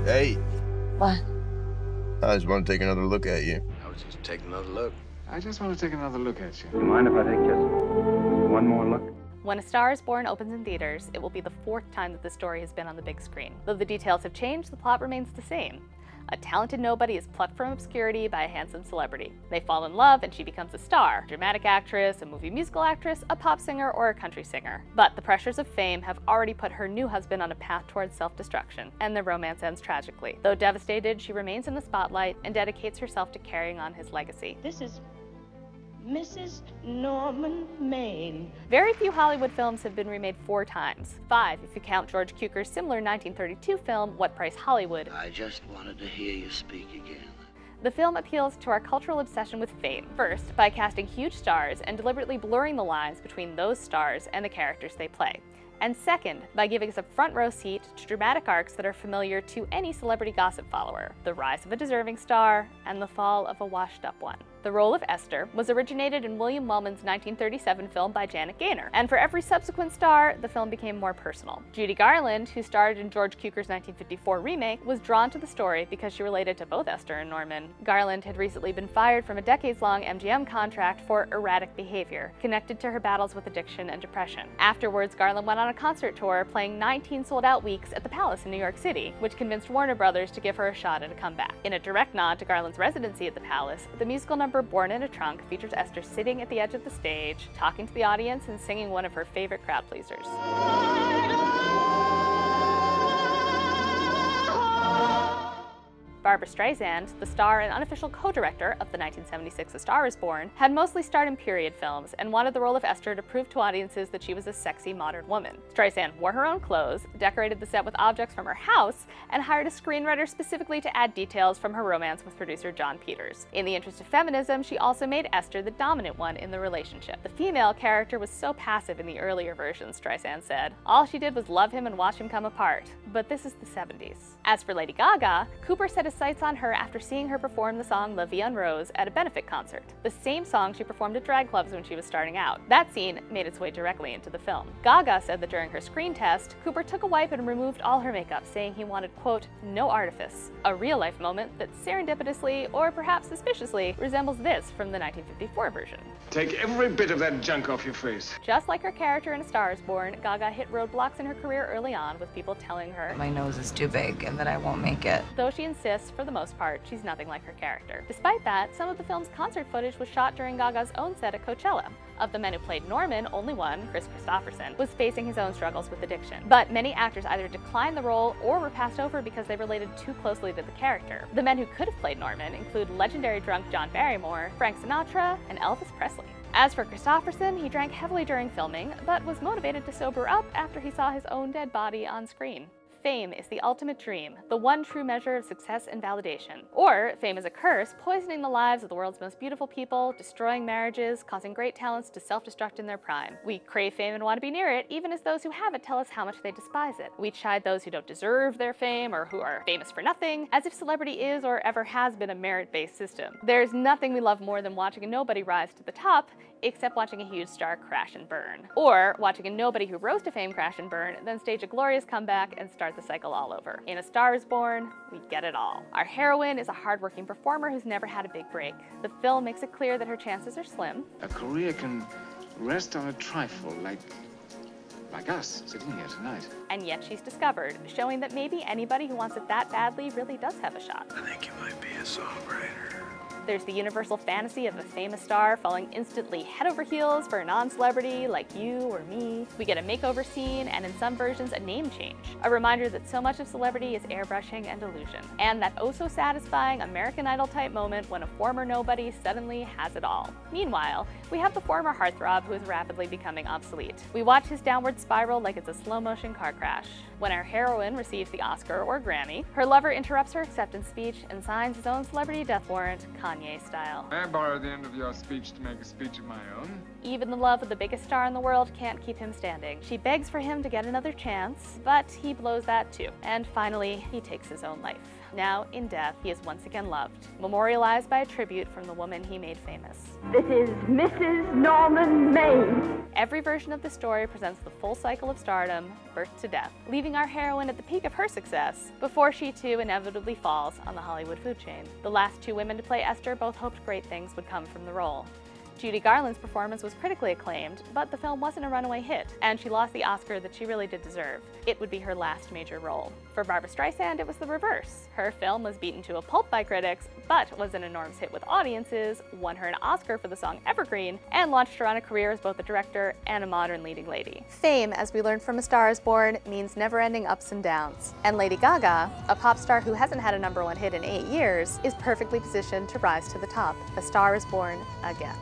Hey. What? I just want to take another look at you. I was just taking another look. I just want to take another look at you. You mind if I take just one more look? When A Star is Born opens in theaters, it will be the 4th time that the story has been on the big screen. Though the details have changed, the plot remains the same. A talented nobody is plucked from obscurity by a handsome celebrity. They fall in love and she becomes a star, a dramatic actress, a movie musical actress, a pop singer, or a country singer. But the pressures of fame have already put her new husband on a path towards self-destruction, and their romance ends tragically. Though devastated, she remains in the spotlight and dedicates herself to carrying on his legacy. This is Mrs. Norman Maine. Very few Hollywood films have been remade 4 times. 5 if you count George Cukor's similar 1932 film, What Price Hollywood. I just wanted to hear you speak again. The film appeals to our cultural obsession with fame, first by casting huge stars and deliberately blurring the lines between those stars and the characters they play. And second, by giving us a front row seat to dramatic arcs that are familiar to any celebrity gossip follower, the rise of a deserving star and the fall of a washed-up one. The role of Esther was originated in William Wellman's 1937 film by Janet Gaynor, and for every subsequent star, the film became more personal. Judy Garland, who starred in George Cukor's 1954 remake, was drawn to the story because she related to both Esther and Norman. Garland had recently been fired from a decades-long MGM contract for erratic behavior, connected to her battles with addiction and depression. Afterwards, Garland went on a concert tour, playing 19 sold-out weeks at the Palace in New York City, which convinced Warner Brothers to give her a shot at a comeback. In a direct nod to Garland's residency at the Palace, the musical number Born in a Trunk features Esther sitting at the edge of the stage, talking to the audience and singing one of her favorite crowd pleasers. Barbra Streisand, the star and unofficial co-director of the 1976 A Star is Born, had mostly starred in period films and wanted the role of Esther to prove to audiences that she was a sexy modern woman. Streisand wore her own clothes, decorated the set with objects from her house, and hired a screenwriter specifically to add details from her romance with producer John Peters. In the interest of feminism, she also made Esther the dominant one in the relationship. The female character was so passive in the earlier versions, Streisand said. All she did was love him and watch him come apart. But this is the 70s. As for Lady Gaga, Cooper set his sights on her after seeing her perform the song La Vie en Rose at a benefit concert, the same song she performed at drag clubs when she was starting out. That scene made its way directly into the film. Gaga said that during her screen test, Cooper took a wipe and removed all her makeup, saying he wanted, quote, no artifice. A real-life moment that serendipitously, or perhaps suspiciously, resembles this from the 1954 version. Take every bit of that junk off your face. Just like her character in A Star is Born, Gaga hit roadblocks in her career early on, with people telling her My nose is too big and that I won't make it. Though she insists, for the most part, she's nothing like her character. Despite that, some of the film's concert footage was shot during Gaga's own set at Coachella. Of the men who played Norman, only one, Chris Christopherson, was facing his own struggles with addiction. But many actors either declined the role or were passed over because they related too closely to the character. The men who could have played Norman include legendary drunk John Barrymore, Frank Sinatra, and Elvis Presley. As for Christopherson, he drank heavily during filming, but was motivated to sober up after he saw his own dead body on screen. Fame is the ultimate dream, the one true measure of success and validation. Or fame is a curse, poisoning the lives of the world's most beautiful people, destroying marriages, causing great talents to self-destruct in their prime. We crave fame and want to be near it, even as those who have it tell us how much they despise it. We chide those who don't deserve their fame or who are famous for nothing, as if celebrity is or ever has been a merit-based system. There's nothing we love more than watching a nobody rise to the top, except watching a huge star crash and burn. Or watching a nobody who rose to fame crash and burn, then stage a glorious comeback and start the cycle all over. In A Star is Born, we get it all. Our heroine is a hardworking performer who's never had a big break. The film makes it clear that her chances are slim. A career can rest on a trifle like us sitting here tonight. And yet she's discovered, showing that maybe anybody who wants it that badly really does have a shot. I think you might be a songwriter. There's the universal fantasy of a famous star falling instantly head over heels for a non-celebrity like you or me. We get a makeover scene, and in some versions, a name change. A reminder that so much of celebrity is airbrushing and illusion. And that oh-so-satisfying American Idol-type moment when a former nobody suddenly has it all. Meanwhile, we have the former heartthrob who is rapidly becoming obsolete. We watch his downward spiral like it's a slow-motion car crash. When our heroine receives the Oscar or Grammy, her lover interrupts her acceptance speech and signs his own celebrity death warrant, Kanye style. May I borrow the end of your speech to make a speech of my own? Even the love of the biggest star in the world can't keep him standing. She begs for him to get another chance, but he blows that too. And finally, he takes his own life. Now, in death, he is once again loved, memorialized by a tribute from the woman he made famous. This is Mrs. Norman Maine. Every version of the story presents the full cycle of stardom, birth to death, leaving our heroine at the peak of her success before she too inevitably falls on the Hollywood food chain. The last two women to play Esther both hoped great things would come from the role. Judy Garland's performance was critically acclaimed, but the film wasn't a runaway hit, and she lost the Oscar that she really did deserve. It would be her last major role. For Barbra Streisand, it was the reverse. Her film was beaten to a pulp by critics, but was an enormous hit with audiences, won her an Oscar for the song Evergreen, and launched her on a career as both a director and a modern leading lady. Fame, as we learned from A Star is Born, means never-ending ups and downs. And Lady Gaga, a pop star who hasn't had a #1 hit in 8 years, is perfectly positioned to rise to the top. A Star is Born again.